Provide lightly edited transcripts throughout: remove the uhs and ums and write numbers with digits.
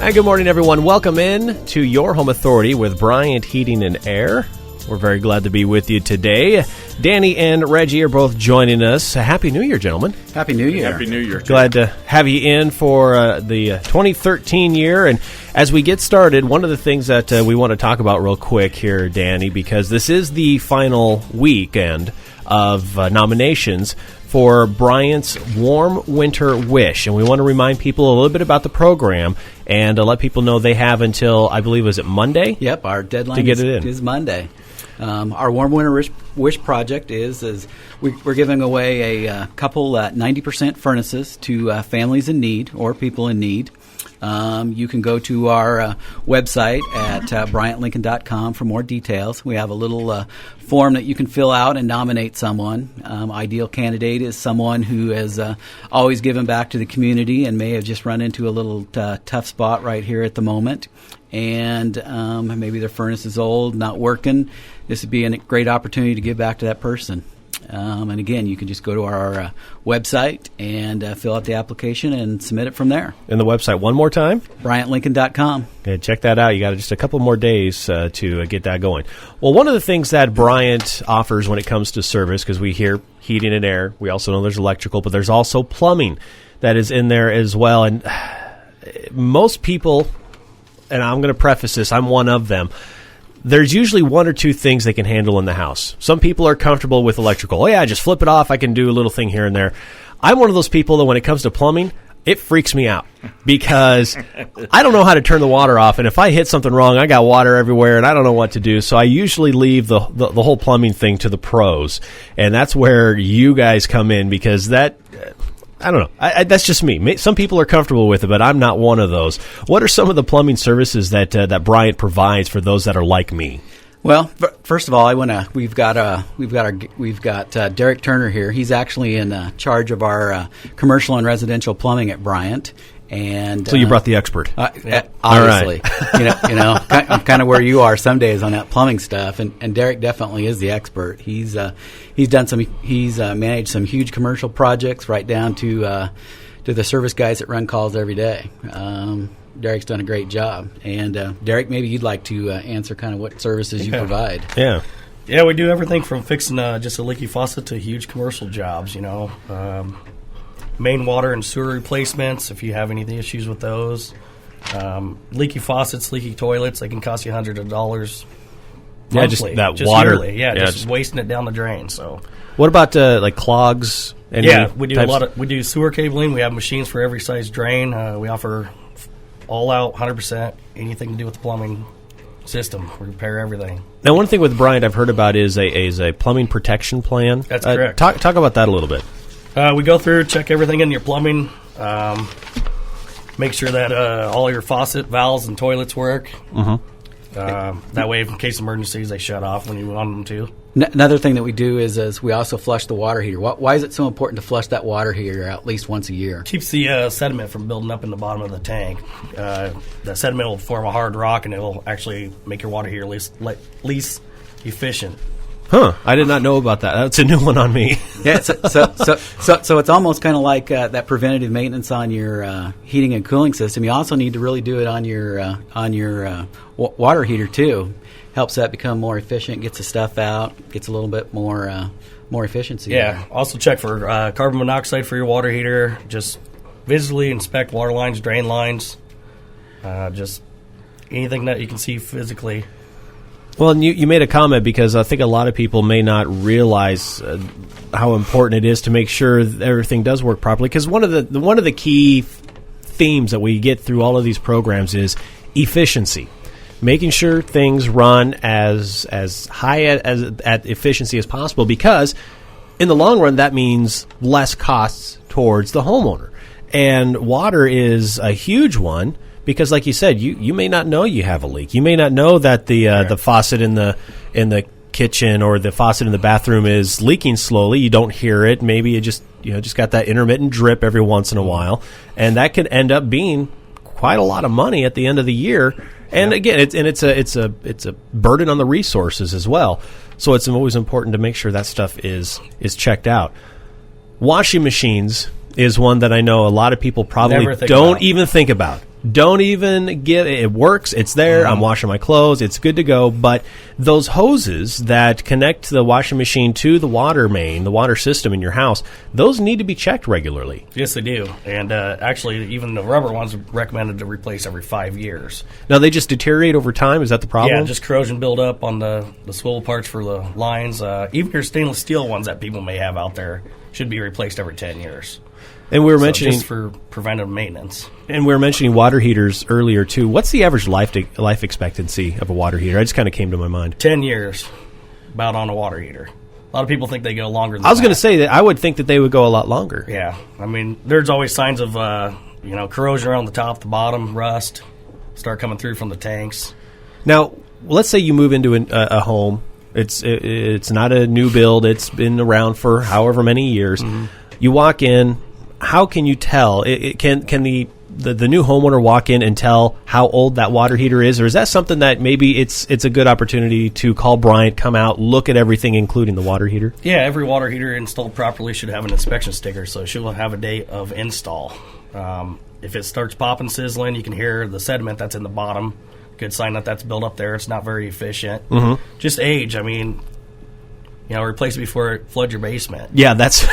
Hi, good morning, everyone. Welcome in to Your Home Authority with Bryant Heating and Air. We're very glad to be with you today. Danny and Reggie are both joining us. Happy New Year, gentlemen. Happy New Year. Happy New Year. Glad to have you in for the 2013 year. And as we get started, one of the things that we want to talk about real quick here, Danny, because this is the final weekend of nominations for Bryant's Warm Winter Wish. And we want to remind people a little bit about the program and let people know they have until, I believe, is it Monday? Yep, our deadline to get it in. is Monday. Our Warm Winter Wish project is we're giving away a couple 90% furnaces to families in need or people in need. You can go to our website at bryantlincoln.com for more details. We have a little form that you can fill out and nominate someone. Ideal candidate is someone who has always given back to the community and may have just run into a little tough spot right here at the moment. And maybe their furnace is old, not working. This would be a great opportunity to give back to that person. And again, you can just go to our website and fill out the application and submit it from there. And the website one more time? BryantLincoln.com. Yeah, check that out. You got just a couple more days to get that going. Well, one of the things that Bryant offers when it comes to service, because we hear heating and air, we also know there's electrical, but there's also plumbing that is in there as well. And most people, and I'm going to preface this, I'm one of them, there's usually one or two things they can handle in the house. Some people are comfortable with electrical. Oh, yeah, just flip it off. I can do a little thing here and there. I'm one of those people that when it comes to plumbing, it freaks me out because I don't know how to turn the water off. And if I hit something wrong, I got water everywhere and I don't know what to do. So I usually leave the whole plumbing thing to the pros. And that's where you guys come in because that... I don't know. That's just me. Some people are comfortable with it, but I'm not one of those. What are some of the plumbing services that Bryant provides for those that are like me? Well, first of all, we've got Derek Turner here. He's actually in charge of our commercial and residential plumbing at Bryant. And so you brought the expert, obviously. Right. kind of where you are some days on that plumbing stuff. And Derek definitely is the expert. He's managed some huge commercial projects right down to the service guys that run calls every day. Derek's done a great job. And Derek, maybe you'd like to answer kind of what services you provide. Yeah, we do everything from fixing just a leaky faucet to huge commercial jobs. Main water and sewer replacements, if you have any issues with those. Leaky faucets, leaky toilets, they can cost you hundreds of dollars monthly. Yeah, just that water. Yearly. Just wasting it down the drain. So, what about like clogs? We do we do sewer cabling. We have machines for every size drain. We offer all out 100%, anything to do with the plumbing system. We repair everything. Now, one thing with Bryant I've heard about is a plumbing protection plan. That's correct. Talk about that a little bit. We go through, check everything in your plumbing, make sure that all your faucet valves and toilets work. Mm-hmm. That way, in case of emergencies, they shut off when you want them to. Another thing that we do is we also flush the water heater. Why is it so important to flush that water heater at least once a year? Keeps the sediment from building up in the bottom of the tank. The sediment will form a hard rock, and it will actually make your water heater least efficient. Huh? I did not know about that. That's a new one on me. Yeah. So it's almost kind of like that preventative maintenance on your heating and cooling system. You also need to really do it on your water heater too. Helps that become more efficient. Gets the stuff out. Gets a little bit more efficiency. Yeah. there. Also check for carbon monoxide for your water heater. Just visually inspect water lines, drain lines. Just anything that you can see physically. Well, and you made a comment because I think a lot of people may not realize how important it is to make sure that everything does work properly. Because one of the key themes that we get through all of these programs is efficiency, making sure things run as high at efficiency as possible. Because in the long run, that means less costs towards the homeowner, and water is a huge one. Because, like you said, you may not know you have a leak. You may not know that the faucet in the kitchen or the faucet in the bathroom is leaking slowly. You don't hear it. Maybe you just got that intermittent drip every once in a while, and that can end up being quite a lot of money at the end of the year. And again, it's a burden on the resources as well. So it's always important to make sure that stuff is checked out. Washing machines is one that I know a lot of people probably don't even think about. Don't even give it works. It's there. I'm washing my clothes. It's good to go. But those hoses that connect the washing machine to the water main, the water system in your house, those need to be checked regularly. Yes, they do. And actually, even the rubber ones are recommended to replace every 5 years. Now, they just deteriorate over time? Is that the problem? Yeah, just corrosion buildup on the swivel parts for the lines. Even your stainless steel ones that people may have out there should be replaced every 10 years. And we were mentioning just for preventive maintenance. And we were mentioning water heaters earlier too. What's the average life expectancy of a water heater? I just kind of came to my mind. 10 years, about on a water heater. A lot of people think they go longer than that. I was going to say that I would think that they would go a lot longer. Yeah, I mean, there's always signs of corrosion around the top, the bottom, rust, start coming through from the tanks. Now, let's say you move into a home. It's not a new build. It's been around for however many years. Mm-hmm. You walk in. How can you tell? Can the new homeowner walk in and tell how old that water heater is, or is that something that maybe it's a good opportunity to call Bryant, come out, look at everything, including the water heater? Yeah, every water heater installed properly should have an inspection sticker, so it should have a date of install. If it starts popping, sizzling, you can hear the sediment that's in the bottom. Good sign that that's built up there. It's not very efficient. Mm-hmm. Just age. I mean, replace it before it floods your basement. Yeah, that's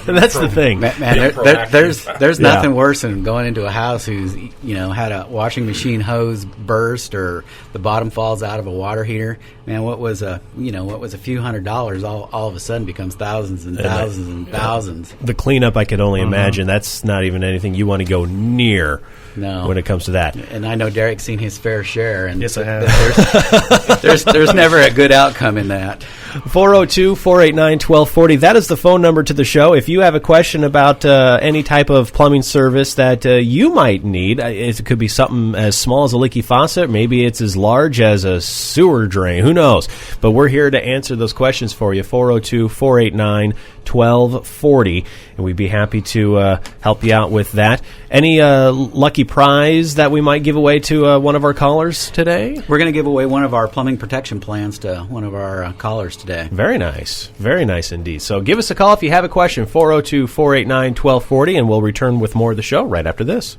that's the thing. Man, there's nothing worse than going into a house who's had a washing machine hose burst or the bottom falls out of a water heater. Man, what was a few $100s all of a sudden becomes thousands and thousands and thousands. The cleanup, I could only imagine. That's not even anything you want to go near. No. When it comes to that. And I know Derek's seen his fair share. And yes, I have. There's never a good outcome in that. 402-489-1240. That is the phone number to the show. If you have a question about any type of plumbing service that you might need, it could be something as small as a leaky faucet. Maybe it's as large as a sewer drain. Who knows? But we're here to answer those questions for you. 402-489-1240. And we'd be happy to help you out with that. Any lucky prize that we might give away to one of our callers today? We're going to give away one of our plumbing protection plans to one of our callers today. Very nice. Very nice indeed. So give us a call if you have a question, 402-489-1240, and we'll return with more of the show right after this.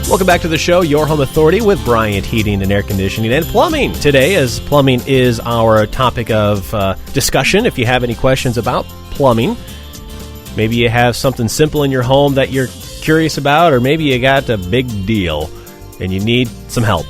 Welcome back to the show, Your Home Authority, with Bryant Heating and Air Conditioning and Plumbing today, as plumbing is our topic of discussion. If you have any questions about plumbing, maybe you have something simple in your home that you're curious about, or maybe you got a big deal and you need some help.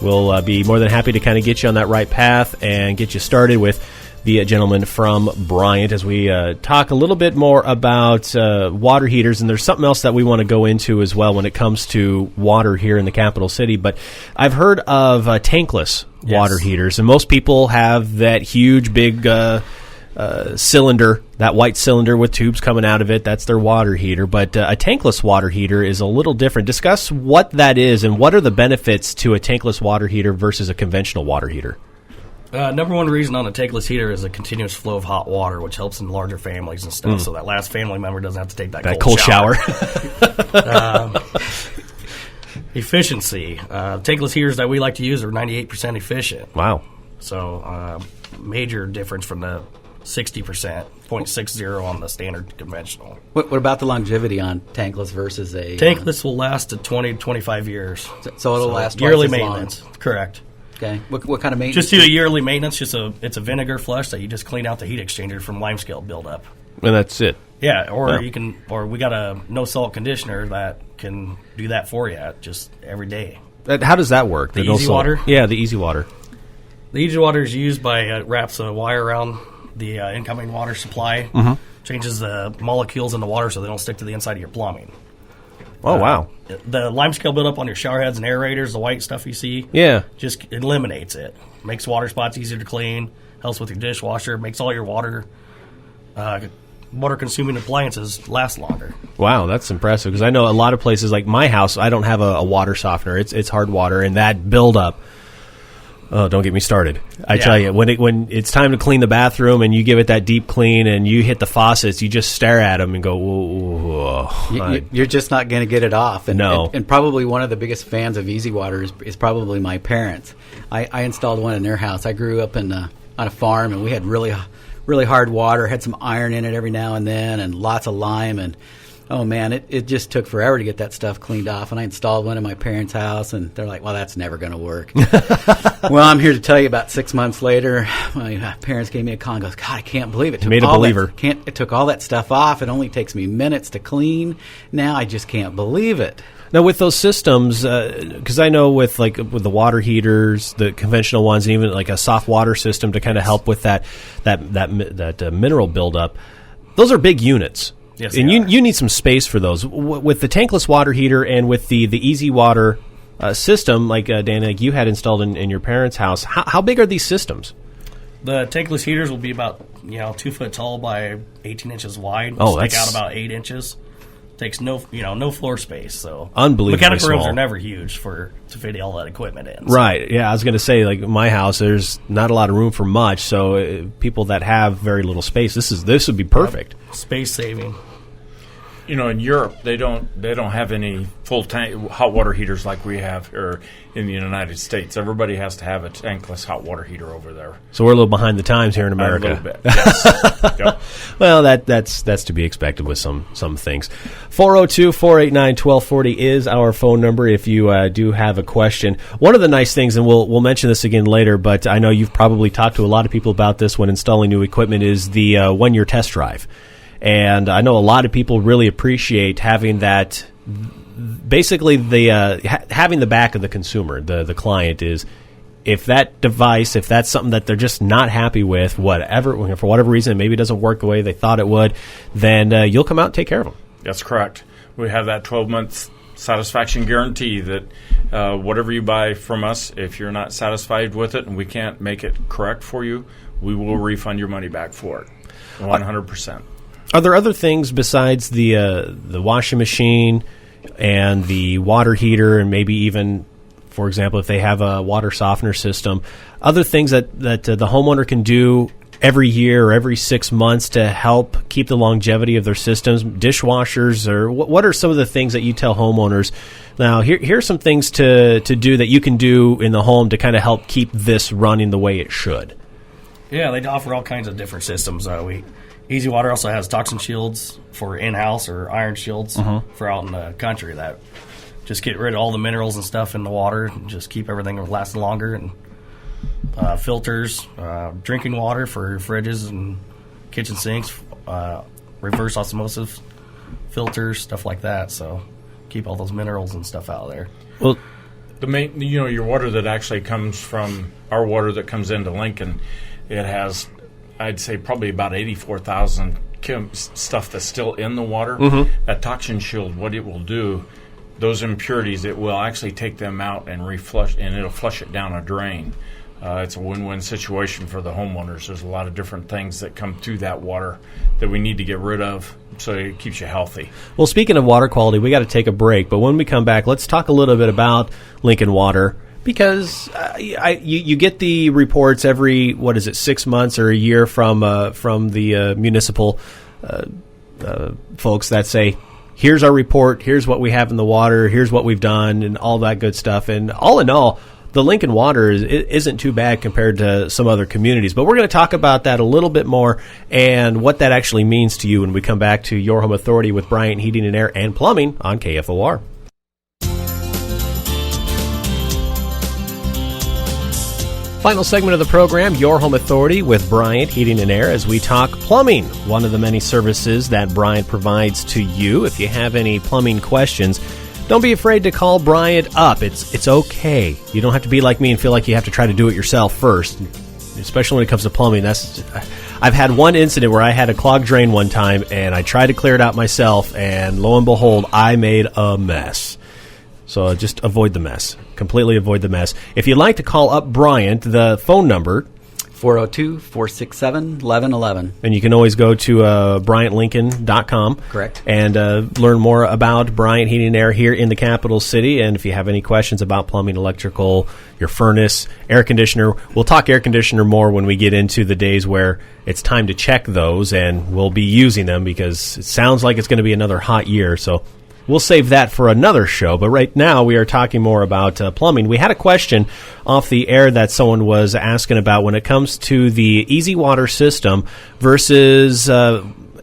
We'll be more than happy to kind of get you on that right path and get you started with the gentleman from Bryant as we talk a little bit more about water heaters. And there's something else that we want to go into as well when it comes to water here in the capital city. But I've heard of tankless water heaters, and most people have that huge, big cylinder, that white cylinder with tubes coming out of it. That's their water heater. But a tankless water heater is a little different. Discuss what that is and what are the benefits to a tankless water heater versus a conventional water heater. Number one reason on a tankless heater is a continuous flow of hot water, which helps in larger families and stuff, so that last family member doesn't have to take that cold shower. Efficiency. Tankless heaters that we like to use are 98% efficient. Wow. So major difference from the 60%, 0.60 on the standard conventional. What about the longevity on tankless versus a... Tankless will last to 20 to 25 years. So it'll last yearly twice as maintenance. Long. Correct. Okay. What kind of maintenance? Just do a yearly maintenance. It's a vinegar flush that you just clean out the heat exchanger from limescale buildup. And that's it. Yeah, or we got a no salt conditioner that can do that for you just every day. How does that work? The Easy Water? Yeah, the Easy Water. The Easy Water is used by wraps a wire around the incoming water supply, changes the molecules in the water so they don't stick to the inside of your plumbing. Oh, wow. The limescale buildup on your shower heads and aerators, the white stuff you see, just eliminates it. Makes water spots easier to clean, helps with your dishwasher, makes all your water-consuming appliances last longer. Wow, that's impressive, because I know a lot of places, like my house, I don't have a water softener. It's hard water, and that buildup, oh, don't get me started. I tell you, when it's time to clean the bathroom and you give it that deep clean and you hit the faucets, you just stare at them and go, whoa. You're just not going to get it off. And, no. And probably one of the biggest fans of Easy Water is probably my parents. I installed one in their house. I grew up on a farm, and we had really hard water, had some iron in it every now and then, and lots of lime. And Oh, man, it just took forever to get that stuff cleaned off. And I installed one in my parents' house, and they're like, well, that's never going to work. Well, I'm here to tell you about 6 months later, my parents gave me a call and goes, God, I can't believe it. Made a believer. It took all that stuff off. It only takes me minutes to clean. Now I just can't believe it. Now, with those systems, because I know with the water heaters, the conventional ones, and even like a soft water system to kind of help with that mineral buildup, those are big units. Yes, and you need some space for those. With the tankless water heater and with the easy water system, like Dan, like you had installed in your parents' house, how big are these systems? The tankless heaters will be about 2 foot tall by 18 inches wide. Oh, stick that's out about 8 inches. Takes no floor space. So unbelievably mechanical rooms small. are never huge to fit all that equipment in. So. Right. Yeah, I was going to say, like my house, there's not a lot of room for much. So people that have very little space, this would be perfect. Space saving. In Europe, they don't have any full tank hot water heaters like we have here in the United States. Everybody has to have a tankless hot water heater over there. So we're a little behind the times here in America. A little bit, yes. Yep. Well, that's to be expected with some things. 402-489-1240 is our phone number if you do have a question. One of the nice things, and we'll mention this again later, but I know you've probably talked to a lot of people about this when installing new equipment, is the 1-year test drive. And I know a lot of people really appreciate having that. Basically, having the back of the consumer, the client, is if that device, if that's something that they're just not happy with, for whatever reason, maybe it doesn't work the way they thought it would, then you'll come out and take care of them. That's correct. We have that 12-month satisfaction guarantee that whatever you buy from us, if you're not satisfied with it and we can't make it correct for you, we will refund your money back for it, 100%. Are there other things besides the washing machine and the water heater, and maybe even, for example, if they have a water softener system, other things that the homeowner can do every year or every 6 months to help keep the longevity of their systems? Dishwashers, or what are some of the things that you tell homeowners? Now, here's some things to do that you can do in the home to kind of help keep this running the way it should. Yeah, they offer all kinds of different systems. Easy Water also has toxin shields for in-house, or iron shields for out in the country that just get rid of all the minerals and stuff in the water and just keep everything lasting longer. And filters, drinking water for fridges and kitchen sinks, reverse osmosis filters, stuff like that. So keep all those minerals and stuff out of there. Well, the main, your water that actually comes from our water that comes into Lincoln, it has, I'd say, probably about 84,000 stuff that's still in the water. That toxin shield, what it will do, those impurities, it will actually take them out and reflush, and it'll flush it down a drain. It's a win-win situation for the homeowners. There's a lot of different things that come through that water that we need to get rid of, so it keeps you healthy. Well, speaking of water quality, we got to take a break. But when we come back, let's talk a little bit about Lincoln Water, because you get the reports every 6 months or a year from the municipal folks that say, here's our report, here's what we have in the water, here's what we've done, and all that good stuff. And all in all, the Lincoln Water isn't too bad compared to some other communities. But we're going to talk about that a little bit more and what that actually means to you when we come back to Your Home Authority with Bryant Heating and Air and Plumbing on KFOR. Final segment of the program, Your Home Authority with Bryant Heating and Air, as we talk plumbing, one of the many services that Bryant provides to you. If you have any plumbing questions, don't be afraid to call Bryant up. It's okay. You don't have to be like me and feel like you have to try to do it yourself first, especially when it comes to plumbing. I've had one incident where I had a clogged drain one time, and I tried to clear it out myself, and lo and behold, I made a mess. So just avoid the mess. Completely avoid the mess. If you'd like to call up Bryant, the phone number, 402-467-1111. And you can always go to BryantLincoln.com. Correct. And learn more about Bryant Heating and Air here in the capital city. And if you have any questions about plumbing, electrical, your furnace, air conditioner, we'll talk air conditioner more when we get into the days where it's time to check those, and we'll be using them because it sounds like it's going to be another hot year. So we'll save that for another show, but right now we are talking more about plumbing. We had a question off the air that someone was asking about when it comes to the Easy Water system versus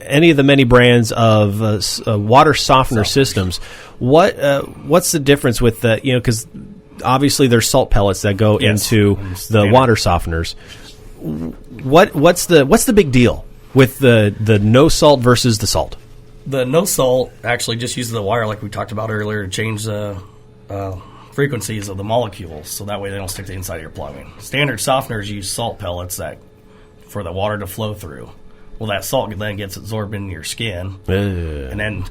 any of the many brands of water softener systems, what's the difference with the, because obviously there's salt pellets that go into the water softeners. What's the big deal with the no salt versus the salt? The no salt actually just uses the wire like we talked about earlier to change the frequencies of the molecules, so that way they don't stick to the inside of your plumbing. Standard softeners use salt pellets for the water to flow through. Well, that salt then gets absorbed into your skin, and then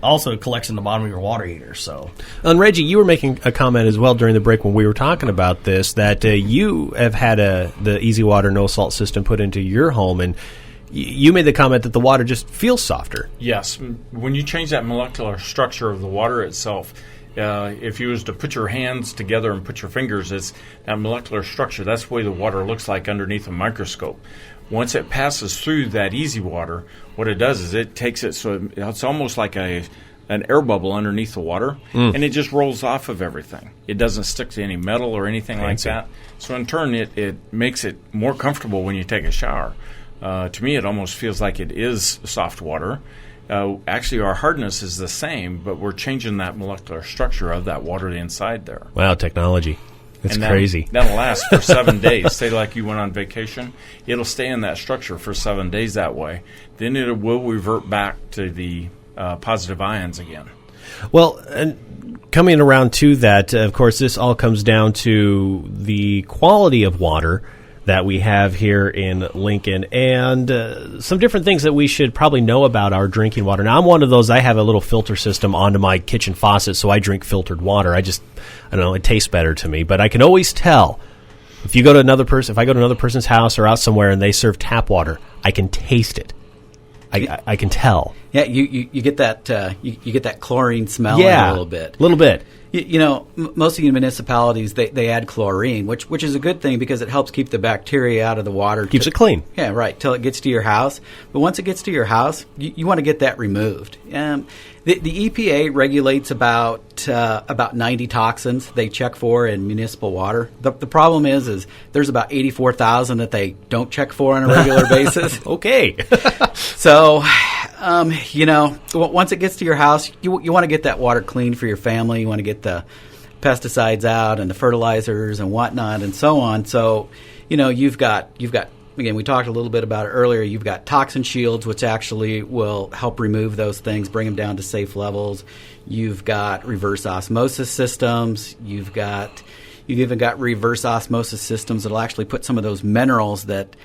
also collects in the bottom of your water heater. So, and Reggie, you were making a comment as well during the break when we were talking about this, that you have had the Easy Water no salt system put into your home, and you made the comment that the water just feels softer. Yes, when you change that molecular structure of the water itself. If you was to put your hands together and put your fingers, it's that molecular structure. That's the way the water looks like underneath a microscope. Once it passes through that Easy Water, what it does is it takes it so it's almost like an air bubble underneath the water, and it just rolls off of everything. It doesn't stick to any metal or anything like that. So in turn, it makes it more comfortable when you take a shower. To me, it almost feels like it is soft water. Actually, our hardness is the same, but we're changing that molecular structure of that water inside there. Wow, technology. It's crazy. That'll last for 7 days. Say like you went on vacation, it'll stay in that structure for 7 days that way. Then it will revert back to the positive ions again. Well, and coming around to that, of course, this all comes down to the quality of water that we have here in Lincoln, and some different things that we should probably know about our drinking water. Now, I'm one of those, I have a little filter system onto my kitchen faucet, so I drink filtered water. I don't know, it tastes better to me, but I can always tell. If I go to another person's house or out somewhere and they serve tap water, I can taste it. I can tell. Yeah, you get that you get that chlorine smell in a little bit. A little bit. Most of the municipalities, they add chlorine, which is a good thing because it helps keep the bacteria out of the water. Keeps it clean. Yeah, right, till it gets to your house. But once it gets to your house, you want to get that removed. The EPA regulates about 90 toxins they check for in municipal water. The problem is there's about 84,000 that they don't check for on a regular basis. Okay. So, once it gets to your house, you want to get that water clean for your family. You want to get the pesticides out and the fertilizers and whatnot and so on. So, you've got again, we talked a little bit about it earlier. You've got toxin shields, which actually will help remove those things, bring them down to safe levels. You've got reverse osmosis systems. You've even got reverse osmosis systems that'll actually put some of those minerals that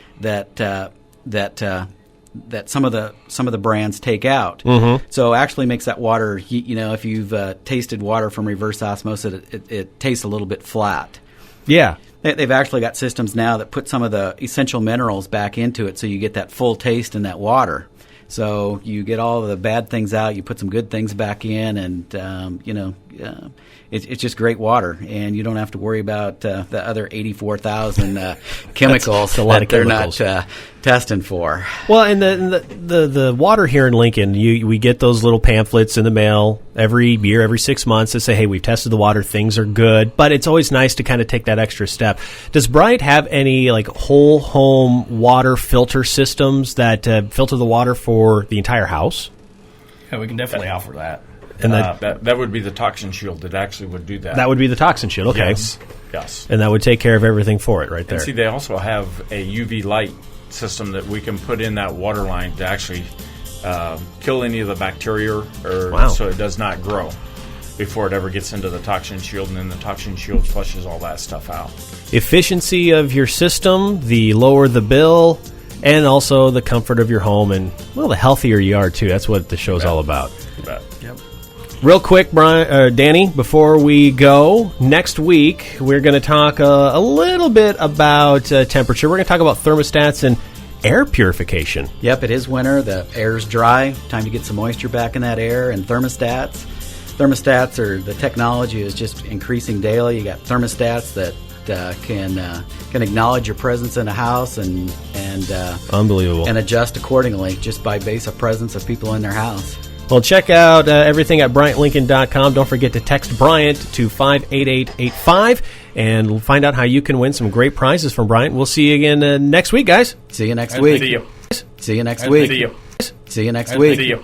some of the brands take out. Mm-hmm. So it actually makes that water, if you've tasted water from reverse osmosis, it tastes a little bit flat. Yeah. They've actually got systems now that put some of the essential minerals back into it so you get that full taste in that water. So you get all of the bad things out, you put some good things back in, and, it's just great water. And you don't have to worry about the other 84,000 chemicals that they're not testing for. Well, and the water here in Lincoln, we get those little pamphlets in the mail every year, every 6 months that say, hey, we've tested the water, things are good. But it's always nice to kind of take that extra step. Does Bryant have any whole home water filter systems that filter the water for the entire house? Yeah, we can definitely offer that. And that would be the toxin shield that actually would do that. That would be the toxin shield, okay. Yes. And that would take care of everything for it right there. And see, they also have a UV light system that we can put in that water line to actually kill any of the bacteria so it does not grow before it ever gets into the toxin shield, and then the toxin shield flushes all that stuff out. Efficiency of your system, the lower the bill, and also the comfort of your home, and, the healthier you are, too. That's what the show's all about. Yep. Real quick, Danny, before we go, next week we're going to talk a little bit about temperature. We're going to talk about thermostats and air purification. Yep, it is winter. The air's dry. Time to get some moisture back in that air. And thermostats. The technology is just increasing daily. You got thermostats that can acknowledge your presence in a house and unbelievable, and adjust accordingly just by base of presence of people in their house. Well, check out everything at BryantLincoln.com. Don't forget to text Bryant to 58885 and find out how you can win some great prizes from Bryant. We'll see you again next week, guys. See you next week. See you. See you next week. See you. See you next week. See you.